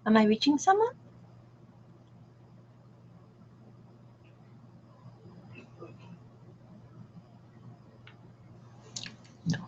Am I reaching someone? No.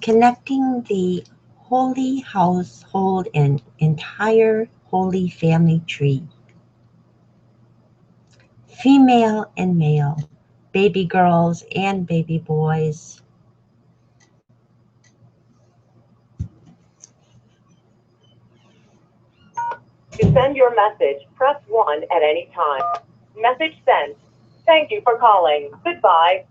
Connecting the holy household and entire holy family tree. Female and male, baby girls and baby boys. To send your message, press 1 at any time. Message sent. Thank you for calling. Goodbye.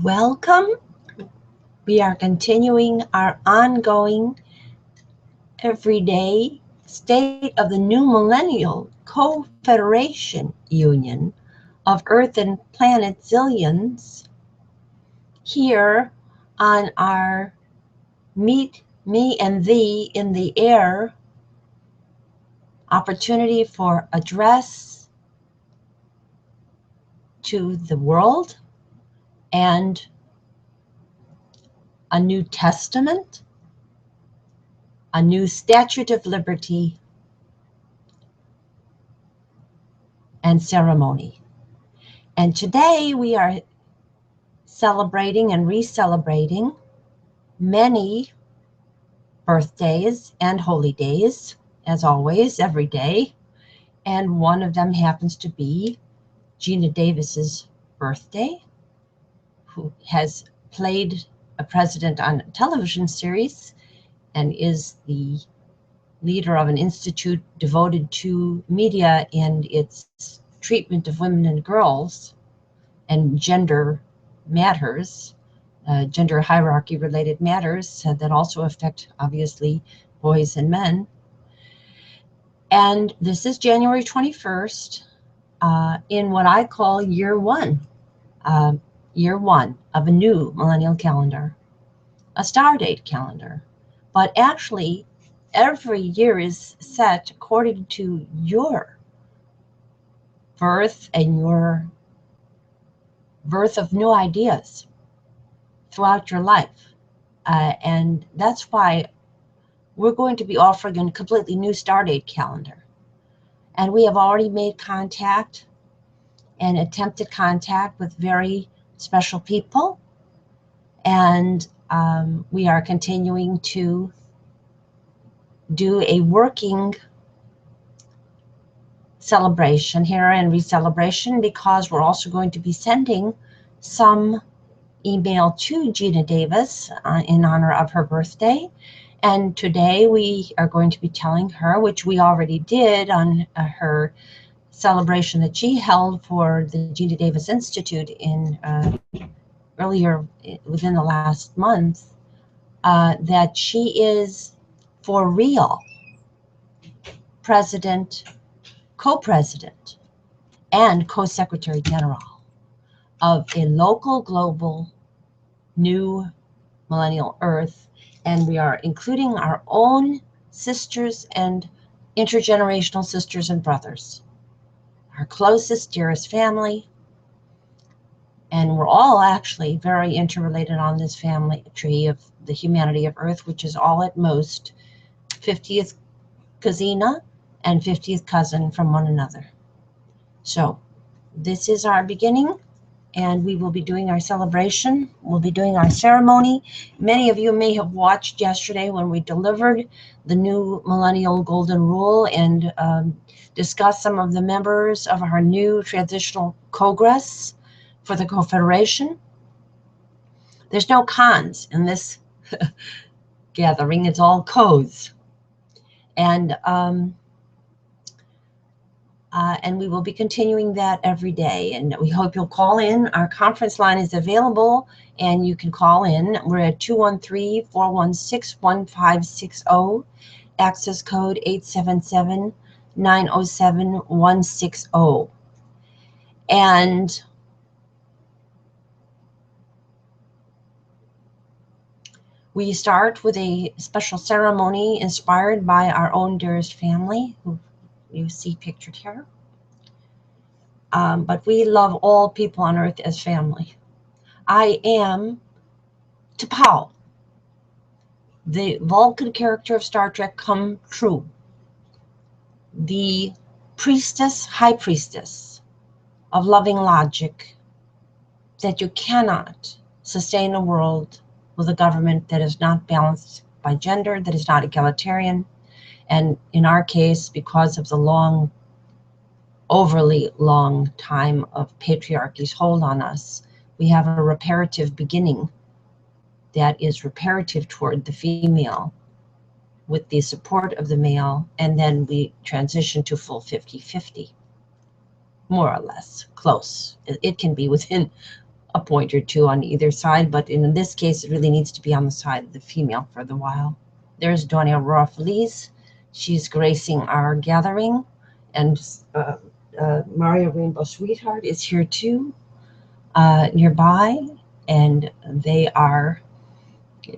Welcome. We are continuing our ongoing everyday State of the New Millennial Co-Federation Union of Earth and Planetzillions here on our Meet Me and Thee in the Air opportunity for address to the world and a new testament, a new statute of liberty, and ceremony. And today we are celebrating and re-celebrating many birthdays and holy days, as always, every day. And one of them happens to be Geena Davis's birthday, who has played a president on a television series and is the leader of an institute devoted to media and its treatment of women and girls and gender matters, gender hierarchy related matters that also affect, obviously, boys and men. And this is January 21st in what I call year one of a new millennial calendar, a star date calendar. But actually, every year is set according to your birth and your birth of new ideas throughout your life. And that's why we're going to be offering a completely new star date calendar. And we have already made contact and attempted contact with very special people. And we are continuing to do a working celebration here and re-celebration, because we're also going to be sending some email to Geena Davis in honor of her birthday. And today we are going to be telling her, which we already did on her celebration that she held for the Geena Davis Institute in earlier within the last month, that she is for real president, co-president, and co-secretary general of a local global new millennial Earth. And we are including our own sisters and intergenerational sisters and brothers, our closest, dearest family. And we're all actually very interrelated on this family tree of the humanity of Earth, which is all at most 50th cousina and 50th cousin from one another. So this is our beginning, and we will be doing our celebration. We'll be doing our ceremony. Many of you may have watched yesterday when we delivered the new Millennial Golden Rule and discussed some of the members of our new transitional Congress for the Confederation. There's no cons in this gathering. It's all codes. And we will be continuing that every day. And we hope you'll call in. Our conference line is available, and you can call in. We're at 213-416-1560, access code 877-907-160. And we start with a special ceremony inspired by our own dearest family, who you see pictured here. But we love all people on Earth as family. I am T'Pau, the Vulcan character of Star Trek come true, the priestess, high priestess of loving logic, that you cannot sustain a world with a government that is not balanced by gender, that is not egalitarian. And in our case, because of the long, overly long time of patriarchy's hold on us, we have a reparative beginning that is reparative toward the female with the support of the male, and then we transition to full 50-50, more or less, close. It can be within a point or two on either side, but in this case, it really needs to be on the side of the female for the while. There's Doña Aurora Feliz. She's gracing our gathering, and Maria Rainbow Sweetheart is here too, nearby, and they are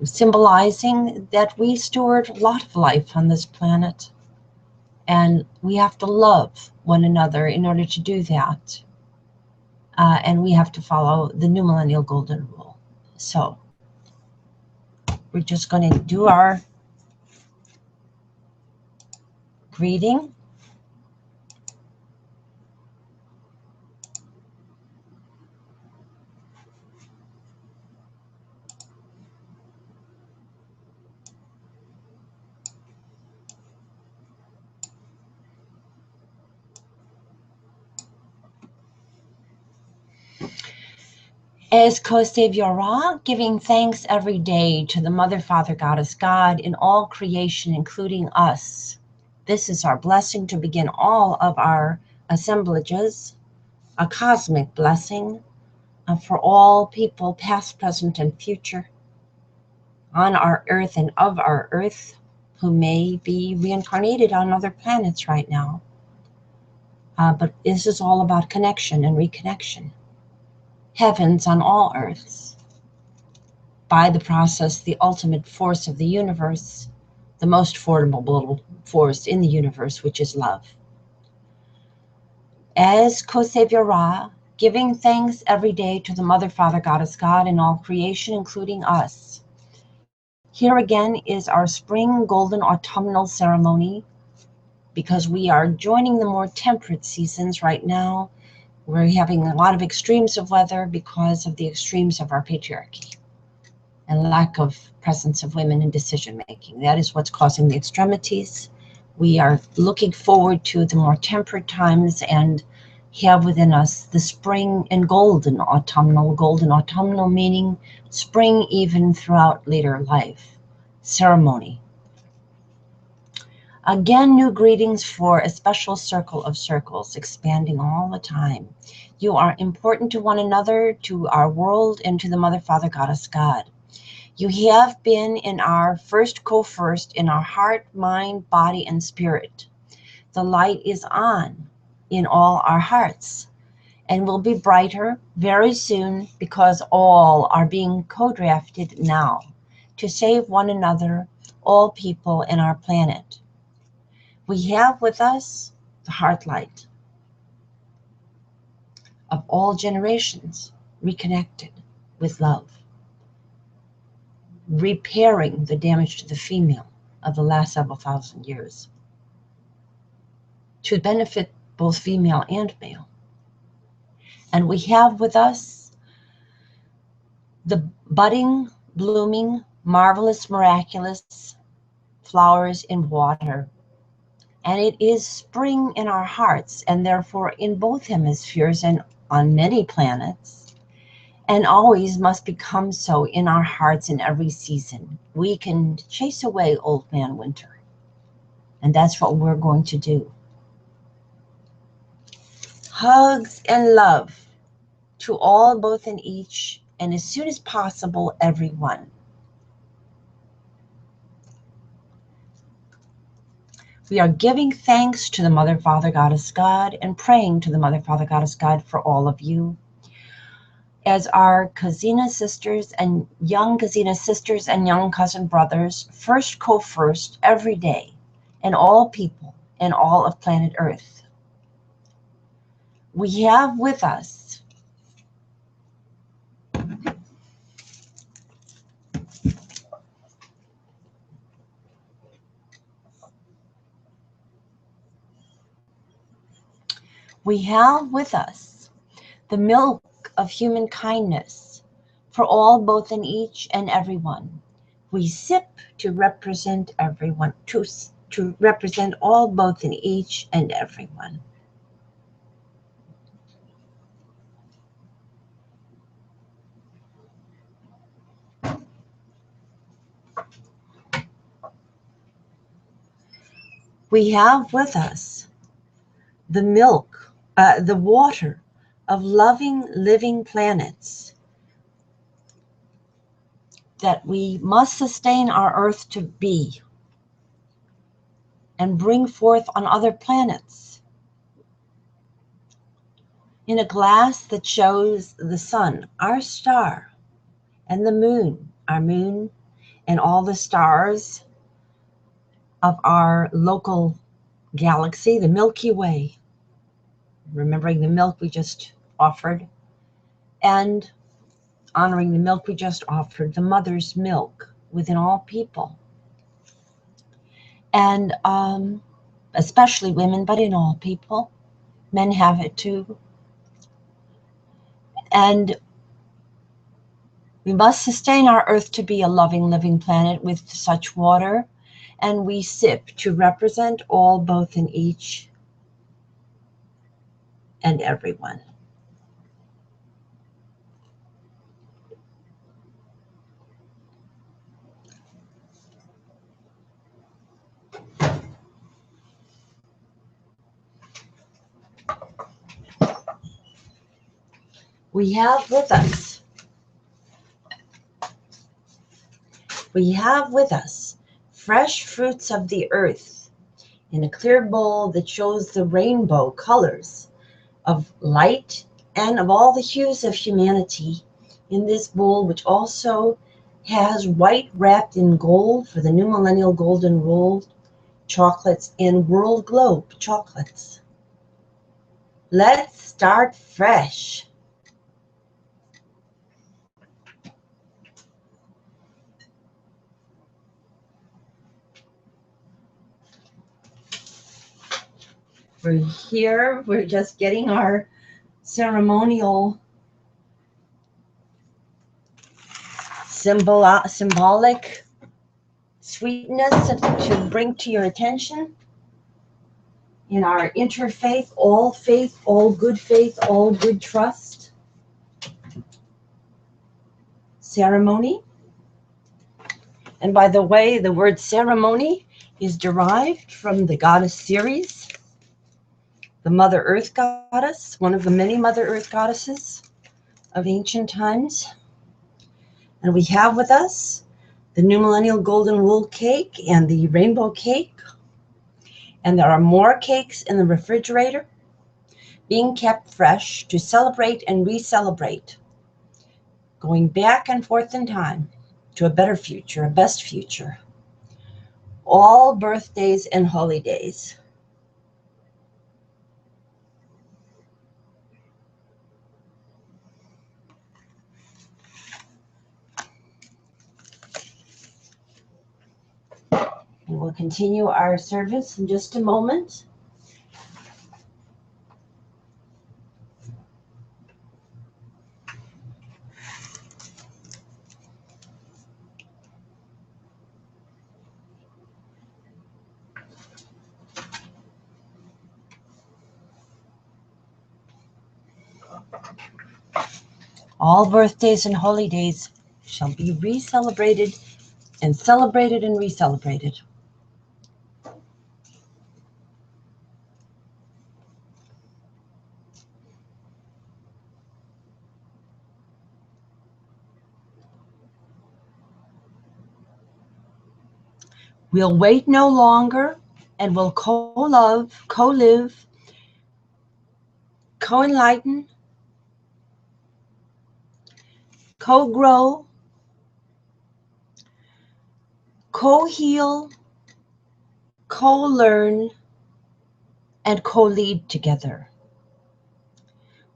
symbolizing that we steward a lot of life on this planet, and we have to love one another in order to do that. And we have to follow the new millennial golden rule. So we're just going to do our greeting. As COFEDERATION, giving thanks every day to the Mother, Father, Goddess, God in all creation, including us. This is our blessing to begin all of our assemblages, a cosmic blessing for all people, past, present, and future, on our earth and of our earth, who may be reincarnated on other planets right now. But this is all about connection and reconnection. Heavens on all earths, by the process, the ultimate force of the universe, the most formidable force in the universe, which is love. As COFEDERATION, giving thanks every day to the Mother, Father, Goddess, God in all creation, including us. Here again is our spring golden autumnal ceremony, because we are joining the more temperate seasons right now. We're having a lot of extremes of weather because of the extremes of our patriarchy and lack of presence of women in decision making. That is what's causing the extremities. We are looking forward to the more temperate times and have within us the spring and golden autumnal meaning spring even throughout later life ceremony. Again, new greetings for a special circle of circles, expanding all the time. You are important to one another, to our world, and to the Mother, Father, Goddess, God. You have been in our first in our heart, mind, body, and spirit. The light is on in all our hearts and will be brighter very soon, because all are being co-drafted now to save one another, all people in our planet. We have with us the heart light of all generations, reconnected with love, repairing the damage to the female of the last several thousand years, to benefit both female and male. And we have with us the budding, blooming, marvelous, miraculous flowers in water. And it is spring in our hearts, and therefore in both hemispheres and on many planets, and always must become so in our hearts in every season. We can chase away old man winter, and that's what we're going to do. Hugs and love to all, both and each, and as soon as possible, everyone. We are giving thanks to the Mother, Father, Goddess, God, and praying to the Mother, Father, Goddess, God for all of you. As our Kazina sisters and young cousin brothers, first every day, and all people and all of planet Earth. We have with us the milk of human kindness for all, both and each and everyone. We sip to represent everyone, to represent all, both and each and everyone. We have with us the milk, the water of loving, living planets that we must sustain our Earth to be and bring forth on other planets in a glass that shows the sun, our star, and the moon, our moon, and all the stars of our local galaxy, the Milky Way, remembering the milk we just offered, and honoring the milk we just offered, the mother's milk within all people. And especially women, but in all people. Men have it too. And we must sustain our Earth to be a loving, living planet with such water, and we sip to represent all, both, in each and everyone. We have with us fresh fruits of the earth in a clear bowl that shows the rainbow colors of light and of all the hues of humanity in this bowl, which also has white wrapped in gold for the new millennial golden rule chocolates in world globe chocolates. Let's start fresh. We're here, we're just getting our ceremonial symbolic sweetness to bring to your attention in our interfaith, all good trust ceremony. And by the way, the word ceremony is derived from the goddess Ceres, the Mother Earth goddess, one of the many Mother Earth goddesses of ancient times. And we have with us the new millennial golden rule cake and the rainbow cake. And there are more cakes in the refrigerator being kept fresh to celebrate and re-celebrate, going back and forth in time to a better future, a best future. All birthdays and holy days. And we'll continue our service in just a moment. All birthdays and holy days shall be re-celebrated and celebrated and re-celebrated. We'll wait no longer, and we'll co-love, co-live, co-enlighten, co-grow, co-heal, co-learn, and co-lead together.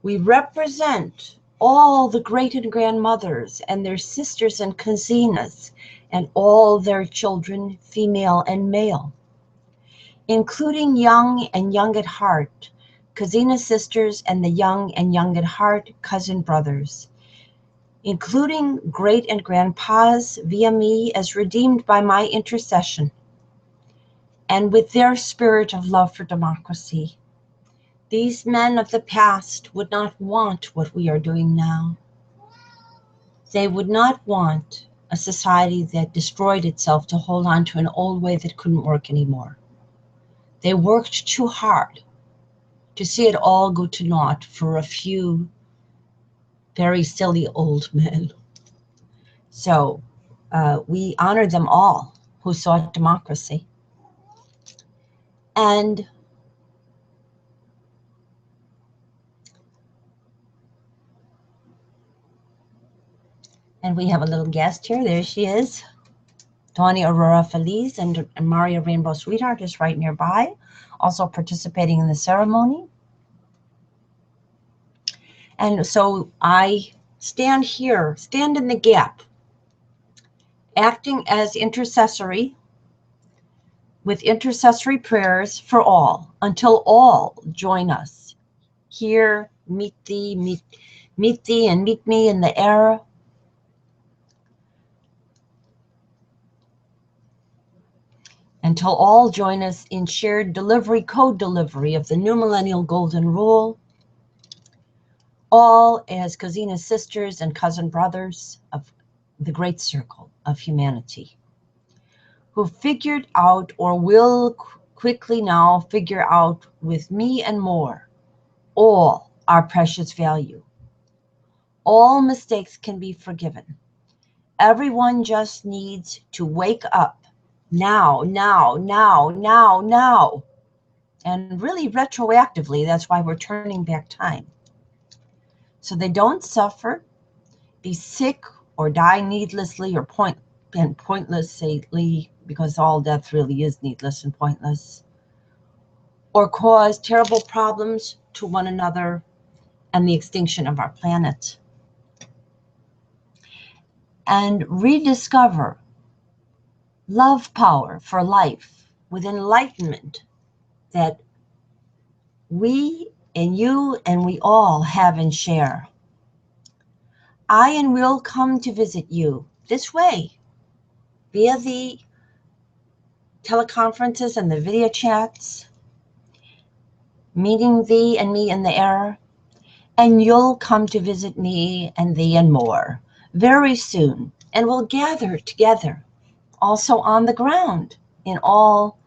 We represent all the great and grandmothers and their sisters and cousinas and all their children, female and male, including young and young at heart, cousina sisters and the young and young at heart cousin brothers, including great and grandpas via me as redeemed by my intercession, and with their spirit of love for democracy. These men of the past would not want what we are doing now. They would not want a society that destroyed itself to hold on to an old way that couldn't work anymore. They worked too hard to see it all go to naught for a few very silly old men. So we honor them all who sought democracy. And we have a little guest here. There she is. Tawny Aurora Feliz and Maria Rainbow Sweetheart is right nearby, also participating in the ceremony. And so I stand here, stand in the gap, acting as intercessory, with intercessory prayers for all, until all join us. Here, meet thee, meet thee, and meet me in the air. Until all join us in shared delivery, co-delivery of the new millennial golden rule, all as Kazina's sisters and cousin brothers of the great circle of humanity, who figured out, or will quickly now figure out with me and more, all our precious value. All mistakes can be forgiven. Everyone just needs to wake up now, now, now, now, now. And really retroactively, that's why we're turning back time. So they don't suffer, be sick, or die needlessly or pointlessly, because all death really is needless and pointless, or cause terrible problems to one another and the extinction of our planet. And rediscover love power for life with enlightenment that we and you and we all have and share. I and will come to visit you this way, via the teleconferences and the video chats, meeting thee and me in the air, and you'll come to visit me and thee and more very soon, and we'll gather together also on the ground in all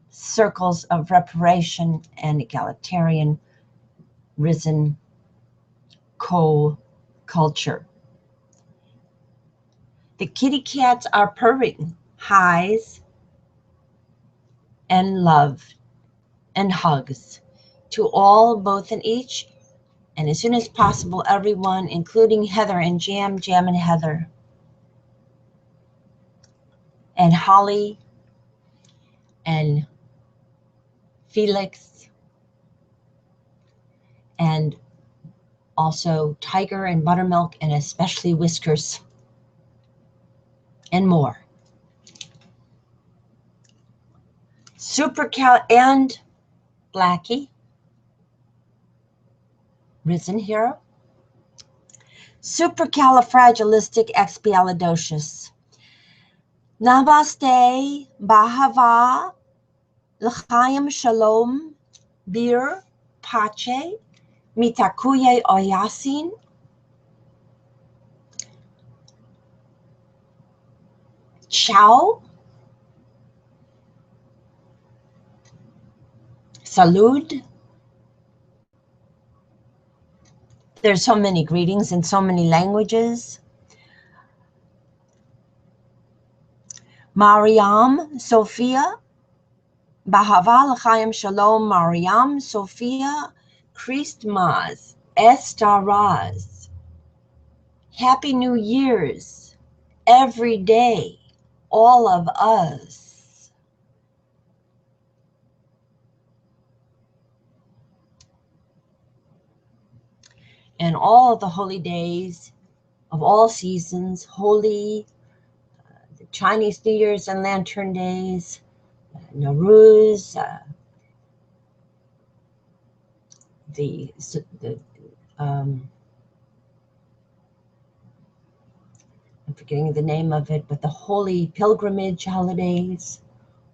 circles of reparation and egalitarian risen co-culture. The kitty cats are purring highs and love and hugs to all, both and each, and as soon as possible, everyone, including Heather and Jam and Heather, and Holly, and Felix, and also Tiger and Buttermilk, and especially Whiskers, and more. And Blackie, risen hero. Supercalifragilisticexpialidocious. Namaste, Bahava, L'chaim Shalom, Bir, Pache, Mitakuye Oyasin, Ciao, Salud. There's so many greetings in so many languages. Mariam, Sophia, Bahava L'chaim Shalom, Mariam, Sophia, Christmas, Estaraz. Happy New Year's, every day, all of us. And all of the holy days of all seasons, holy, the Chinese New Year's and Lantern Days, Nowruz, I'm forgetting the name of it, but the holy pilgrimage holidays,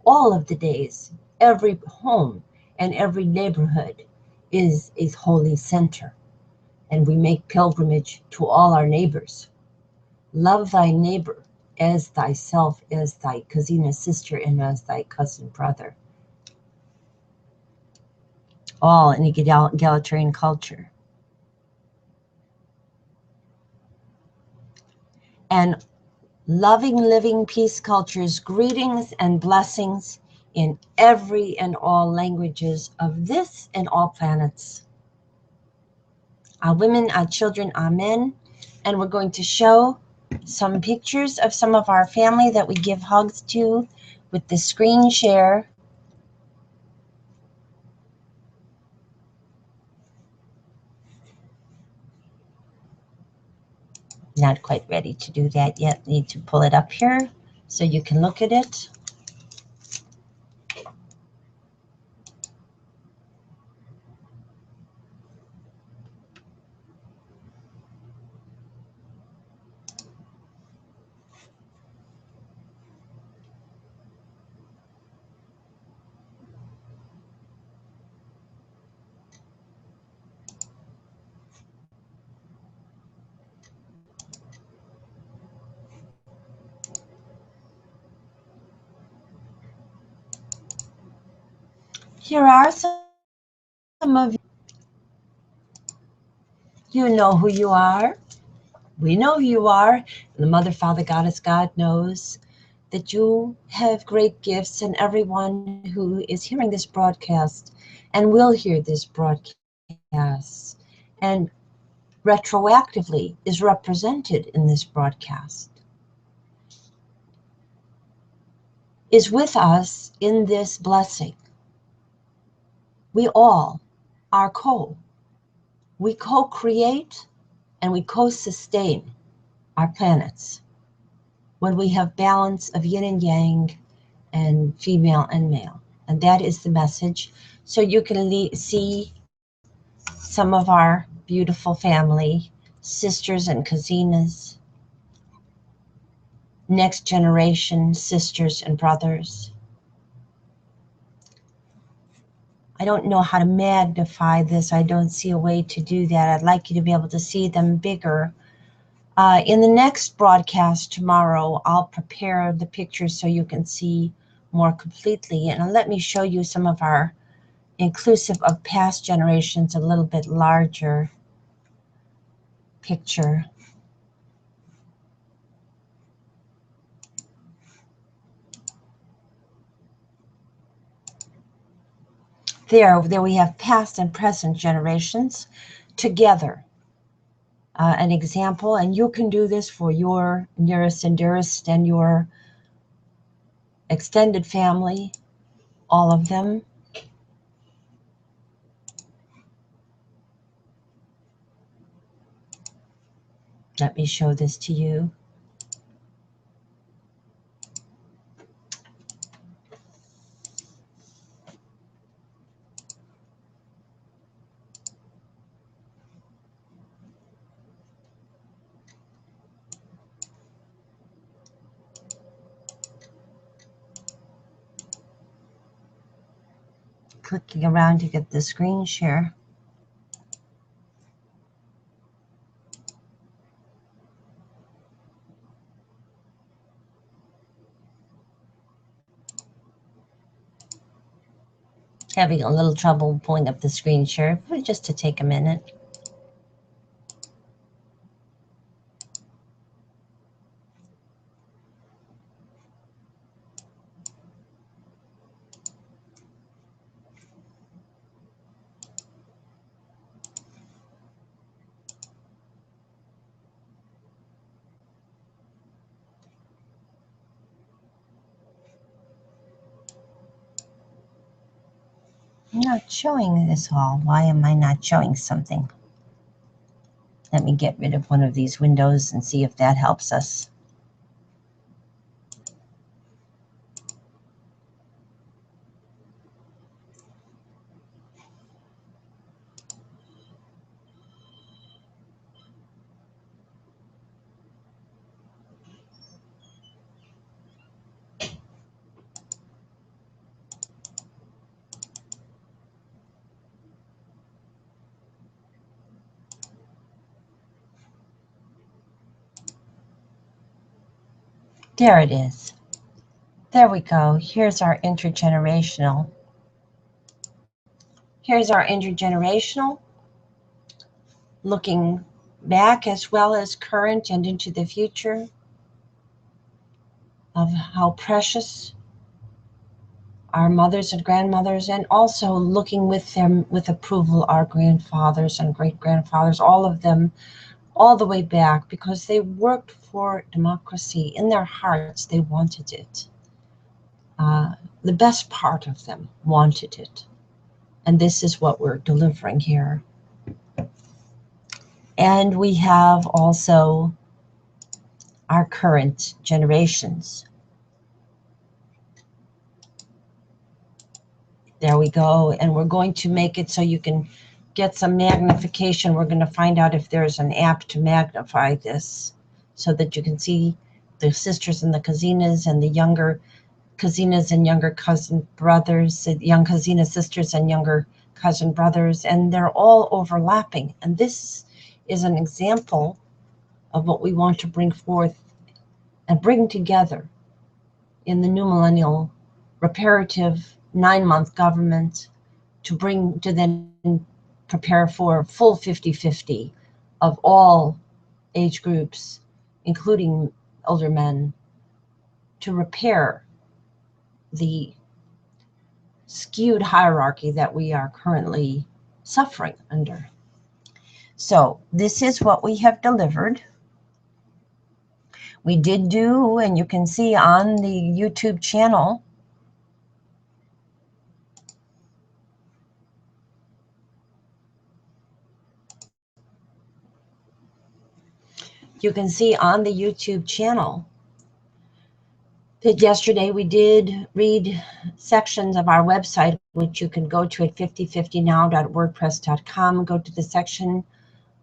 all of the days, every home and every neighborhood is a holy center. And we make pilgrimage to all our neighbors. Love thy neighbor as thyself, as thy Kazina sister, and as thy cousin brother. All in egalitarian culture. And Loving, living peace cultures, greetings and blessings in every and all languages of this and all planets. Our women, our children, our men, and we're going to show some pictures of some of our family that we give hugs to with the screen share. Not quite ready to do that yet. Need to pull it up here so you can look at it. Here are some of you. You know who you are. We know who you are. The Mother, Father, Goddess, God knows that you have great gifts, and everyone who is hearing this broadcast and will hear this broadcast and retroactively is represented in this broadcast is with us in this blessing. We all are we co-create and we co-sustain our planets when we have balance of yin and yang and female and male. And that is the message. So you can see some of our beautiful family, sisters and cousines, next generation sisters and brothers. I don't know how to magnify this. I don't see a way to do that. I'd like you to be able to see them bigger. In the next broadcast tomorrow, I'll prepare the pictures so you can see more completely. And let me show you some of our inclusive of past generations, a little bit larger picture. There we have past and present generations together. An example, and you can do this for your nearest and dearest and your extended family, all of them. Let me show this to you. Clicking around to get the screen share. Having a little trouble pulling up the screen share, just to take a minute. I'm not showing this all. Why am I not showing something? Let me get rid of one of these windows and see if that helps us. There it is. There we go. Here's our intergenerational. Here's our intergenerational, looking back as well as current and into the future. of how precious our mothers and grandmothers, and also looking with them with approval our grandfathers and great-grandfathers, all of them, all the way back, because they worked for democracy. In their hearts, they wanted it. The best part of them wanted it. And this is what we're delivering here. And we have also our current generations. There we go. And we're going to make it so you can get some magnification. We're going to find out if there's an app to magnify this so that you can see the sisters and the cousines and the younger cousines and younger cousin brothers, young cousina sisters and younger cousin brothers, and they're all overlapping. And this is an example of what we want to bring forth and bring together in the new millennial reparative 9-month government to bring to then prepare for full 50-50 of all age groups, including older men, to repair the skewed hierarchy that we are currently suffering under. So this is what we have delivered. We did do, and you can see on the YouTube channel, that yesterday we did read sections of our website, which you can go to at 5050now.wordpress.com. Go to the section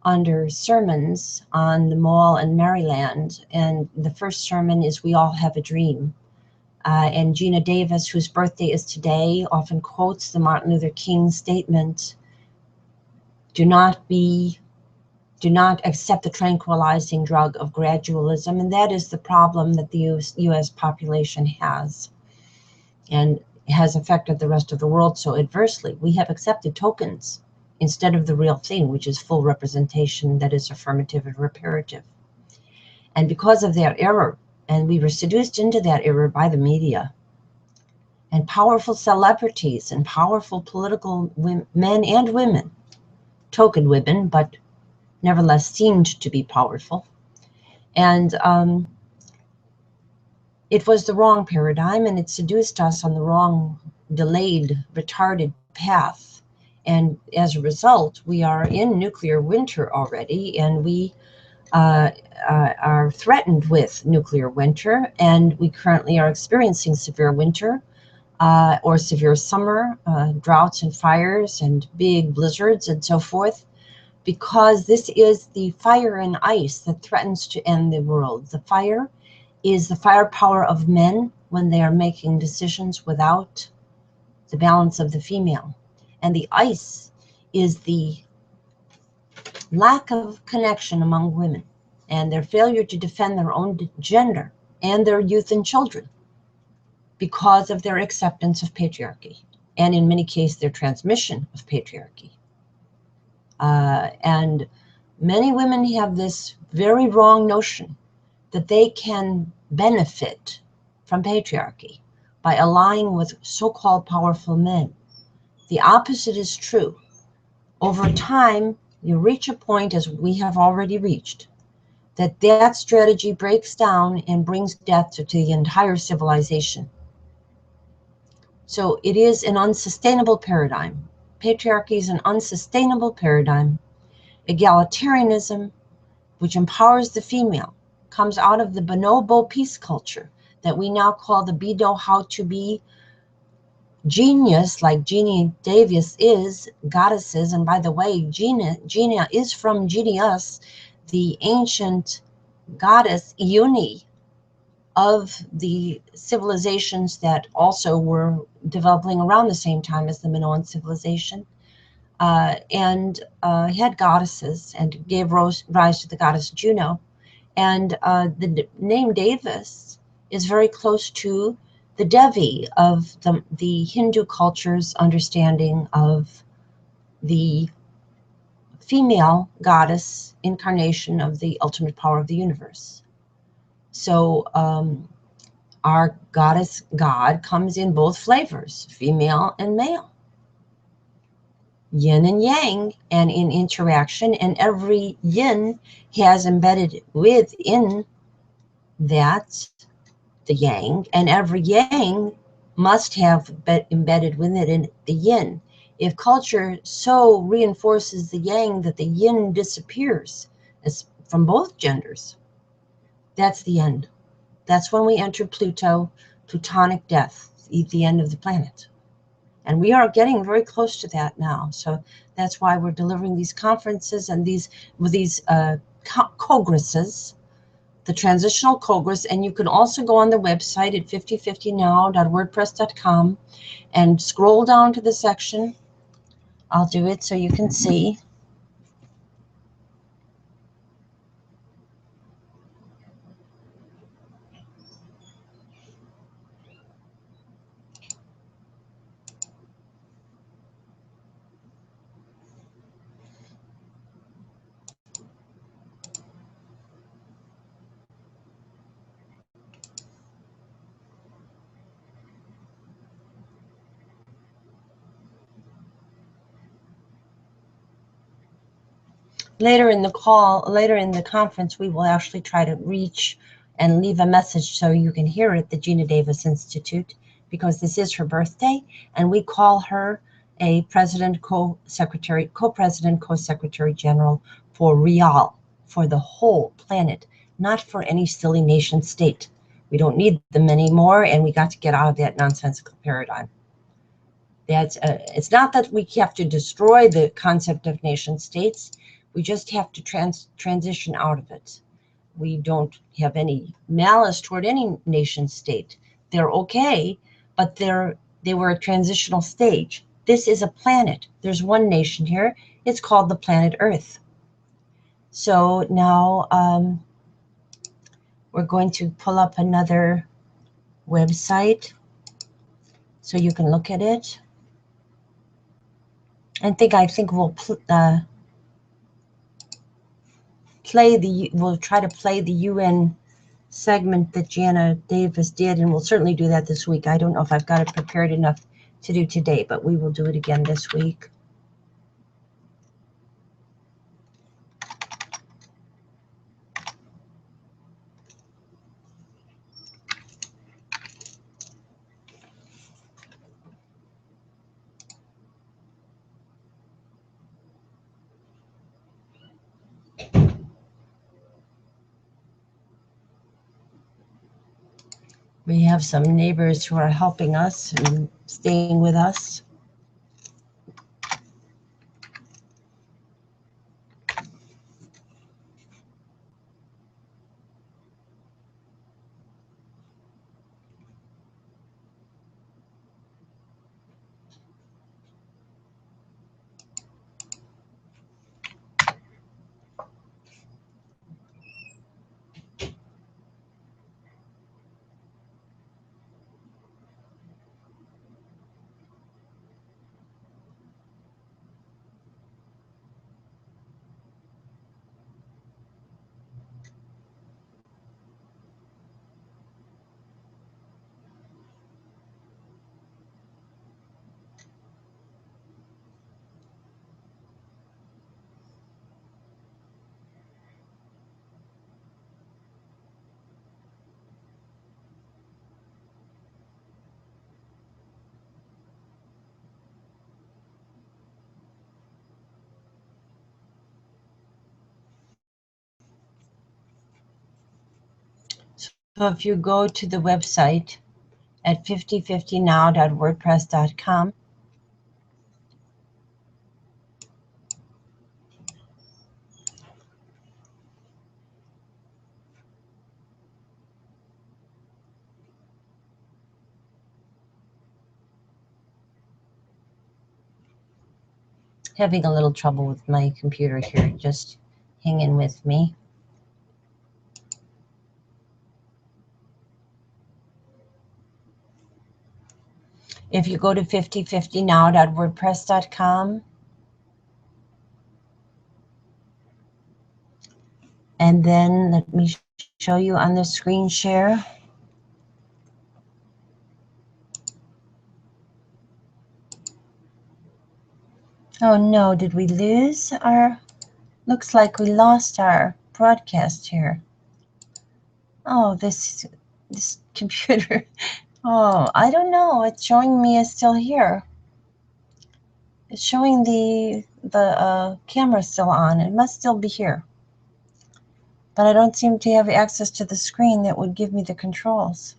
under sermons on the Mall in Maryland. And the first sermon is We All Have a Dream. And Gina Davis, whose birthday is today, often quotes the Martin Luther King statement, do not accept the tranquilizing drug of gradualism. And that is the problem that the US population has, and has affected the rest of the world so adversely. We have accepted tokens instead of the real thing, which is full representation that is affirmative and reparative. And because of that error, and we were seduced into that error by the media, and powerful celebrities and powerful political men and women, token women, but nevertheless seemed to be powerful. And it was the wrong paradigm, and it seduced us on the wrong, delayed, retarded path. And as a result, we are in nuclear winter already, and we are threatened with nuclear winter, and we currently are experiencing severe winter or severe summer, droughts and fires and big blizzards and so forth, because this is the fire and ice that threatens to end the world. The fire is the firepower of men when they are making decisions without the balance of the female. And the ice is the lack of connection among women and their failure to defend their own gender and their youth and children because of their acceptance of patriarchy, and in many cases their transmission of patriarchy. And many women have this very wrong notion that they can benefit from patriarchy by allying with so-called powerful men. The opposite is true. Over time, you reach a point, as we have already reached, that strategy breaks down and brings death to the entire civilization. So it is an unsustainable paradigm. Patriarchy is an unsustainable paradigm. Egalitarianism, which empowers the female, comes out of the bonobo peace culture that we now call the be know how to be genius, like Gina Davis is, goddesses. And by the way, Gina is from Genius, the ancient goddess Ione of the civilizations that also were developing around the same time as the Minoan civilization, and had goddesses and gave rise to the goddess Juno. And the name Davis is very close to the Devi of the Hindu culture's understanding of the female goddess incarnation of the ultimate power of the universe. So Our goddess God comes in both flavors, female and male, yin and yang, and in interaction, and every yin has embedded within that the yang, and every yang must have embedded within it the yin. If culture so reinforces the yang that the yin disappears from both genders, that's the end. That's when we enter Pluto, Plutonic death, the end of the planet. And we are getting very close to that now. So that's why we're delivering these conferences and these congresses, the transitional congress. And you can also go on the website at 5050now.wordpress.com and scroll down to the section. I'll do it so you can see. Later in the conference, we will actually try to reach and leave a message so you can hear it, the Gina Davis Institute, because this is her birthday, and we call her a president, co-secretary, co-president, co-secretary general for real, for the whole planet, not for any silly nation state. We don't need them anymore, and we got to get out of that nonsensical paradigm. It's not that we have to destroy the concept of nation states. We just have to transition out of it. We don't have any malice toward any nation state. They're okay, but they were a transitional stage. This is a planet. There's one nation here. It's called the planet Earth. So now we're going to pull up another website so you can look at it. I think we'll we'll try to play the UN segment that Jana Davis did, and we'll certainly do that this week. I don't know if I've got it prepared enough to do today, but we will do it again this week. We have some neighbors who are helping us and staying with us. So if you go to the website at 5050now.wordpress.com, having a little trouble with my computer here, just hang in with me. If you go to 5050now.wordpress.com, and then let me show you on the screen share. Oh no, did we lose our, looks like we lost our broadcast here. Oh, this computer. Oh, I don't know. It's showing me it's still here. It's showing the camera still on. It must still be here. But I don't seem to have access to the screen that would give me the controls.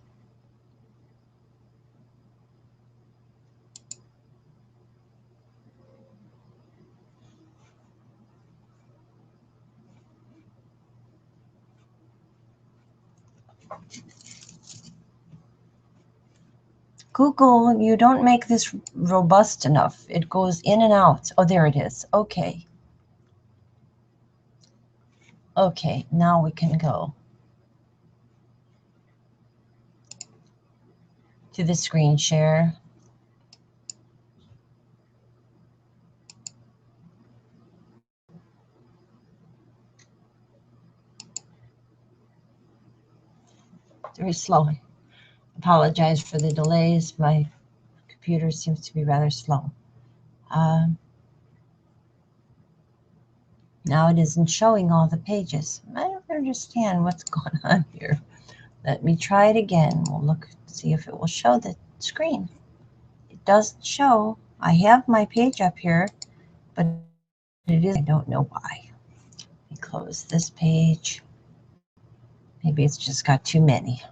Google, you don't make this robust enough. It goes in and out. Oh, there it is. Okay. Okay, now we can go to the screen share. Very slow. Apologize for the delays. My computer seems to be rather slow. Now it isn't showing all the pages. I don't understand what's going on here. Let me try it again. We'll look, see if it will show the screen. It doesn't show. I have my page up here, but it is, I don't know why. Let me close this page. Maybe it's just got too many.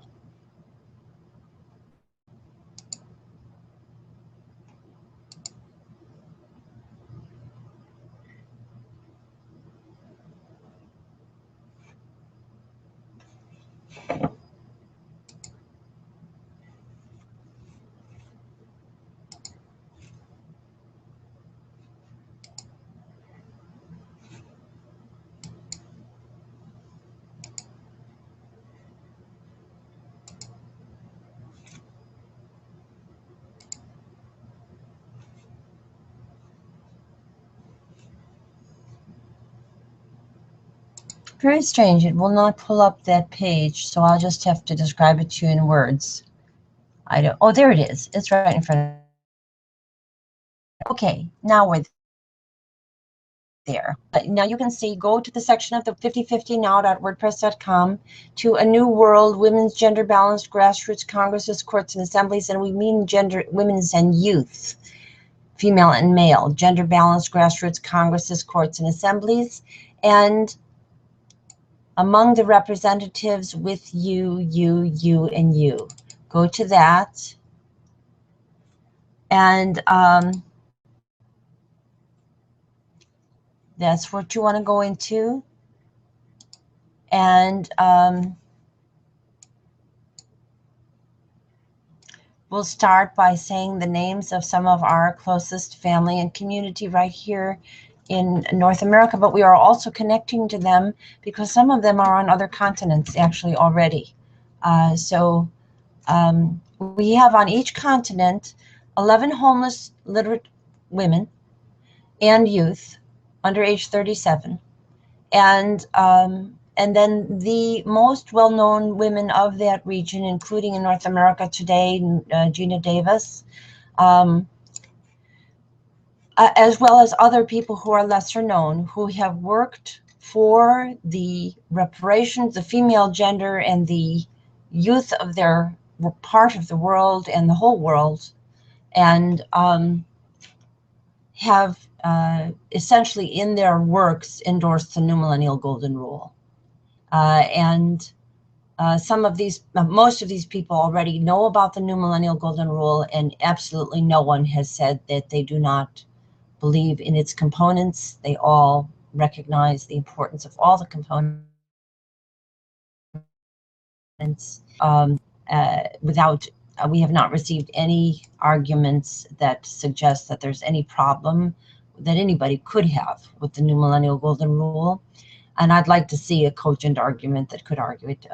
Very strange. It will not pull up that page, so I'll just have to describe it to you in words. I don't. Oh, there it is. It's right in front of. Okay, now we're there. Now you can see, go to the section of the 5050now.wordpress.com to A New World, Women's Gender Balanced Grassroots Congresses, Courts, and Assemblies, and we mean gender, women's and youth, female and male, gender balanced grassroots congresses, courts, and assemblies, and among the representatives with you, and you. Go to that, and that's what you want to go into. And we'll start by saying the names of some of our closest family and community right here in North America, but we are also connecting to them because some of them are on other continents actually already. We have on each continent 11 homeless literate women and youth under age 37. And then the most well-known women of that region, including in North America today, Gina Davis, as well as other people who are lesser known, who have worked for the reparations, the female gender, and the youth of their part of the world and the whole world, and have essentially in their works endorsed the New Millennial Golden Rule. Some of these, most of these people already know about the New Millennial Golden Rule, and absolutely no one has said that they do not believe in its components. They all recognize the importance of all the components. We have not received any arguments that suggest that there's any problem that anybody could have with the New Millennial Golden Rule. And I'd like to see a cogent argument that could argue it.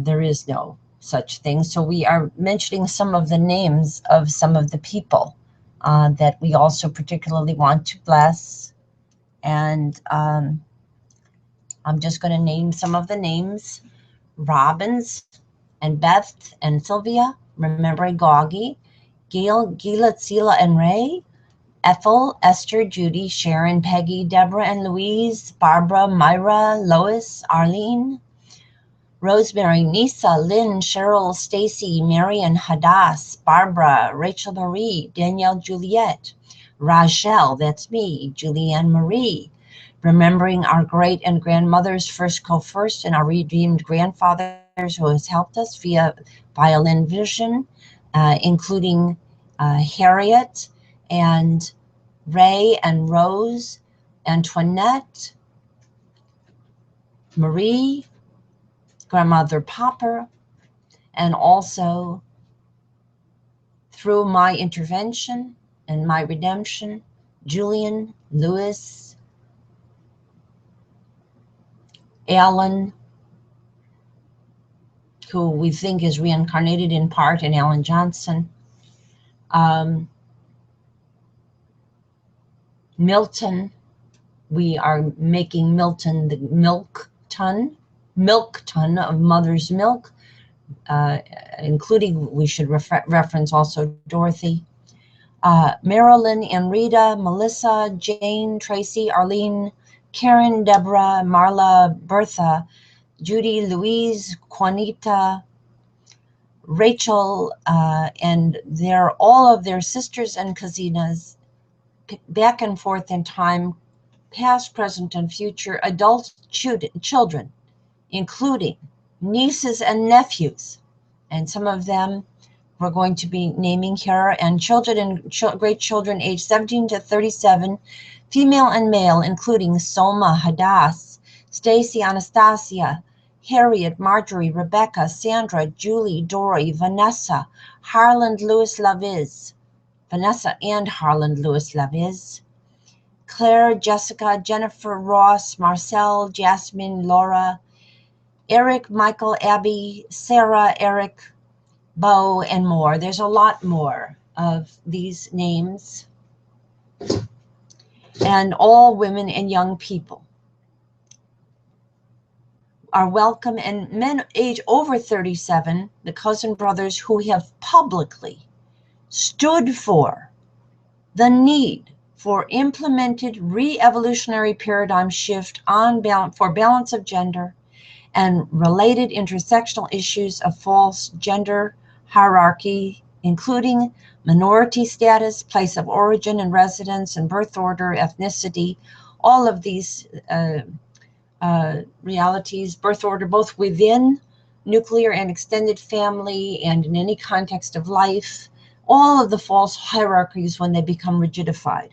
There is no such thing. So we are mentioning some of the names of some of the people that we also particularly want to bless. And I'm just going to name some of the names. Robbins and Beth and Sylvia, remembering Gaugy, Gail, Gila, Sela, and Ray, Ethel, Esther, Judy, Sharon, Peggy, Deborah and Louise, Barbara, Myra, Lois, Arlene, Rosemary, Nisa, Lynn, Cheryl, Stacy, Marion, Hadass, Barbara, Rachel Marie, Danielle, Juliet, Rachel, that's me, Julianne Marie, remembering our great and grandmothers, first and our redeemed grandfathers who has helped us via violin vision, including Harriet and Ray and Rose, Antoinette, Marie, Grandmother Popper, and also through my intervention and my redemption, Julian, Lewis, Alan, who we think is reincarnated in part in Alan Johnson, Milton. We are making Milton the milk ton of mother's milk, including, we should reference also Dorothy, Marilyn and Rita, Melissa, Jane, Tracy, Arlene, Karen, Deborah, Marla, Bertha, Judy, Louise, Juanita, Rachel, and all of their sisters and cousines, back and forth in time, past, present, and future, adult children, including nieces and nephews, and some of them we're going to be naming here, and children and great children aged 17 to 37, female and male, including Soma, Hadass, Stacy, Anastasia, Harriet, Marjorie, Rebecca, Sandra, Julie, Dory, Vanessa, Harland, Lewis, Laviz, Vanessa and Harland, Lewis, Laviz, Claire, Jessica, Jennifer, Ross, Marcel, Jasmine, Laura, Eric, Michael, Abby, Sarah, Eric, Bo, and more. There's a lot more of these names. And all women and young people are welcome, and men age over 37, the cousin brothers who have publicly stood for the need for implemented re-evolutionary paradigm shift for balance of gender and related intersectional issues of false gender hierarchy, including minority status, place of origin and residence, and birth order, ethnicity, all of these realities, birth order, both within nuclear and extended family and in any context of life, all of the false hierarchies when they become rigidified.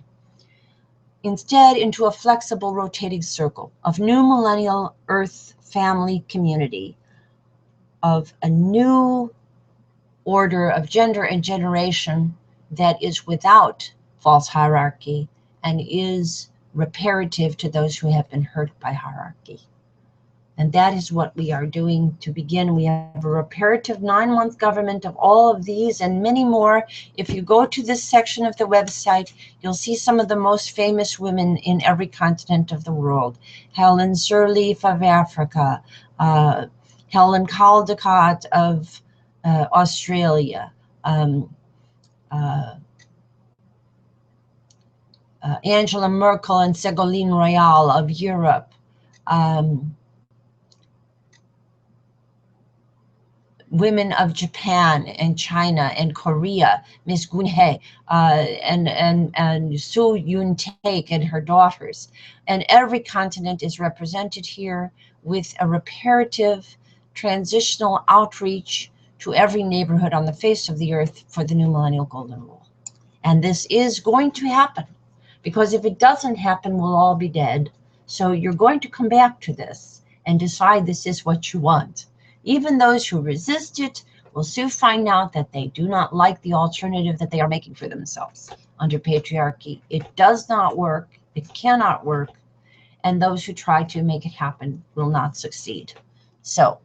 Instead, into a flexible rotating circle of new millennial Earth family community, of a new order of gender and generation that is without false hierarchy and is reparative to those who have been hurt by hierarchy. And that is what we are doing to begin. We have a reparative 9-month government of all of these and many more. If you go to this section of the website, you'll see some of the most famous women in every continent of the world. Helen Sirleaf of Africa, Helen Caldecott of Australia, Angela Merkel and Ségolène Royal of Europe, women of Japan and China and Korea, Miss Gunhei, and Su Yun-taek and her daughters. And every continent is represented here with a reparative transitional outreach to every neighborhood on the face of the earth for the new millennial golden rule. And this is going to happen, because if it doesn't happen, we'll all be dead. So you're going to come back to this and decide this is what you want. Even those who resist it will soon find out that they do not like the alternative that they are making for themselves under patriarchy. It does not work. It cannot work. And those who try to make it happen will not succeed. So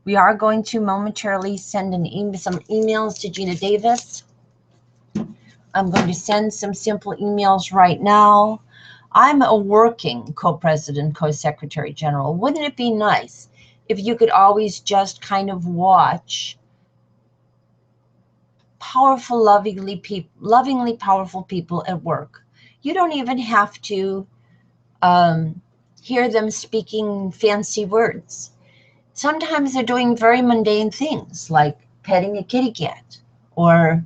we are going to momentarily send some emails to Gina Davis. I'm going to send some simple emails right now. I'm a working co-president, co-secretary general. Wouldn't it be nice if you could always just kind of watch powerful, lovingly powerful people at work. You don't even have to hear them speaking fancy words. Sometimes they're doing very mundane things like petting a kitty cat or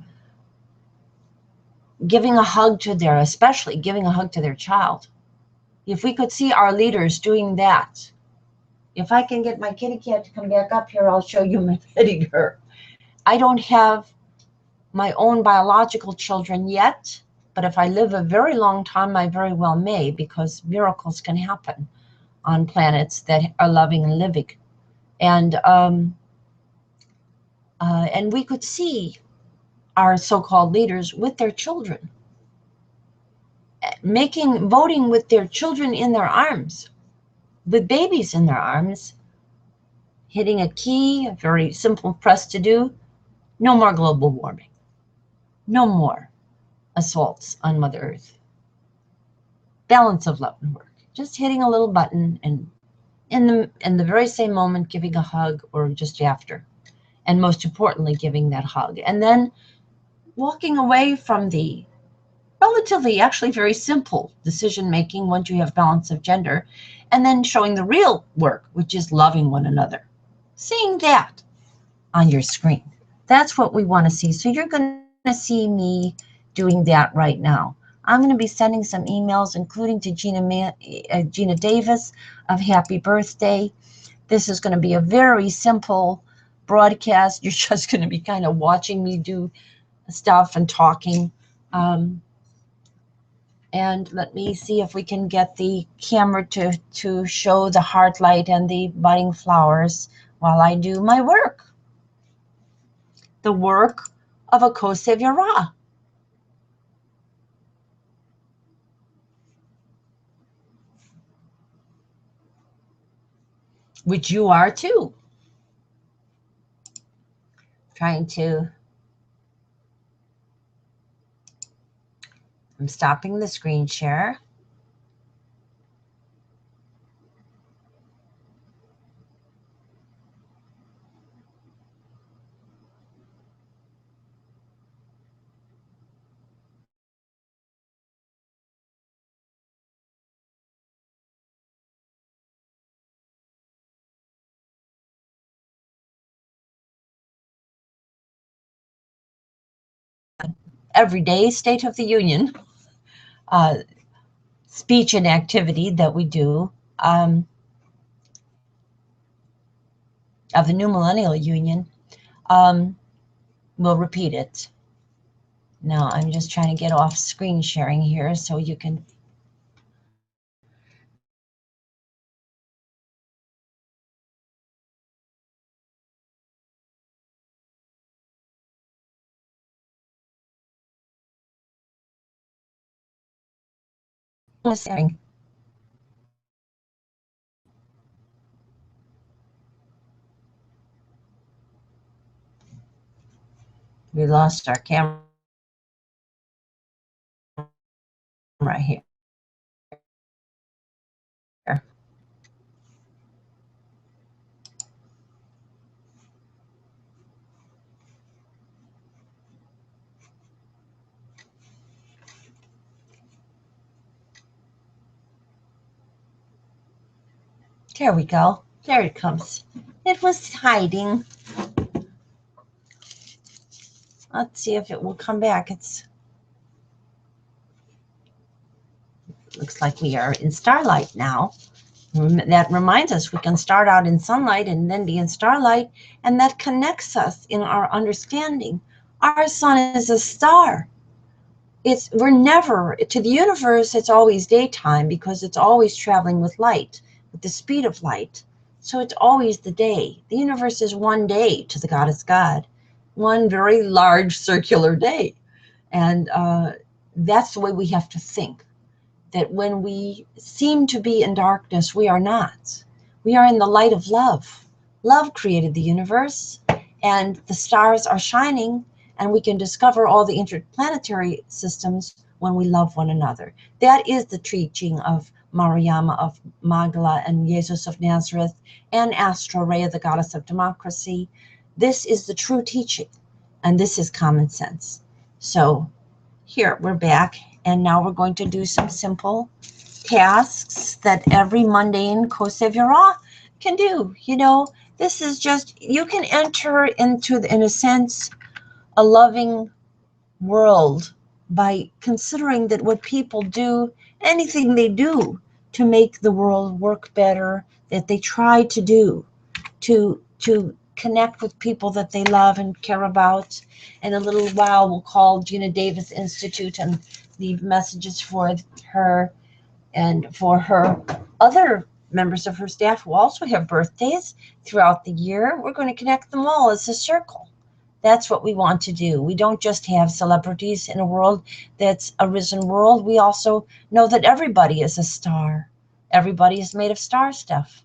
giving a hug to especially giving a hug to their child. If we could see our leaders doing that, if I can get my kitty cat to come back up here, I'll show you my petting her. I don't have my own biological children yet, but if I live a very long time, I very well may, because miracles can happen on planets that are loving and living. And we could see our so-called leaders with their children, voting with their children in their arms, with babies in their arms, hitting a key, a very simple press to do. No more global warming. No more assaults on Mother Earth. Balance of love and work. Just hitting a little button and in the very same moment giving a hug, or just after. And most importantly, giving that hug. And then walking away from the relatively, actually very simple decision making once you have balance of gender, and then showing the real work, which is loving one another. Seeing that on your screen. That's what we want to see. So you're going to see me doing that right now. I'm going to be sending some emails, including to Gina Davis of Happy Birthday. This is going to be a very simple broadcast. You're just going to be kind of watching me do stuff and talking. And let me see if we can get the camera to show the heart light and the budding flowers while I do my work. The work of a co-saviora. Which you are too. I'm stopping the screen share. Everyday State of the Union speech and activity that we do of the New Millennial Union. We'll repeat it. Now I'm just trying to get off screen sharing here so you can. Sharing. We lost our camera right here. There we go. There it comes. It was hiding. Let's see if it will come back. Looks like we are in starlight now. That reminds us we can start out in sunlight and then be in starlight, and that connects us in our understanding. Our sun is a star. We're never, to the universe, it's always daytime because it's always traveling with light, with the speed of light. So it's always the day. The universe is one day to the goddess God, one very large circular day. And that's the way we have to think, that when we seem to be in darkness, we are not. We are in the light of love. Love created the universe, and the stars are shining, and we can discover all the interplanetary systems when we love one another. That is the teaching of Mariama of Magdala and Jesus of Nazareth and Astro Rhea, the goddess of democracy. This is the true teaching. And this is common sense. So here, we're back, and now we're going to do some simple tasks that every mundane co-saviora can do. You know, this is just, you can enter into, in a sense, a loving world by considering that what people do, anything they do to make the world work better, that they try to do, to connect with people that they love and care about. In a little while, we'll call Gina Davis Institute and leave messages for her and for her other members of her staff who also have birthdays throughout the year. We're going to connect them all as a circle. That's what we want to do. We don't just have celebrities in a world that's a risen world. We also know that everybody is a star. Everybody is made of star stuff.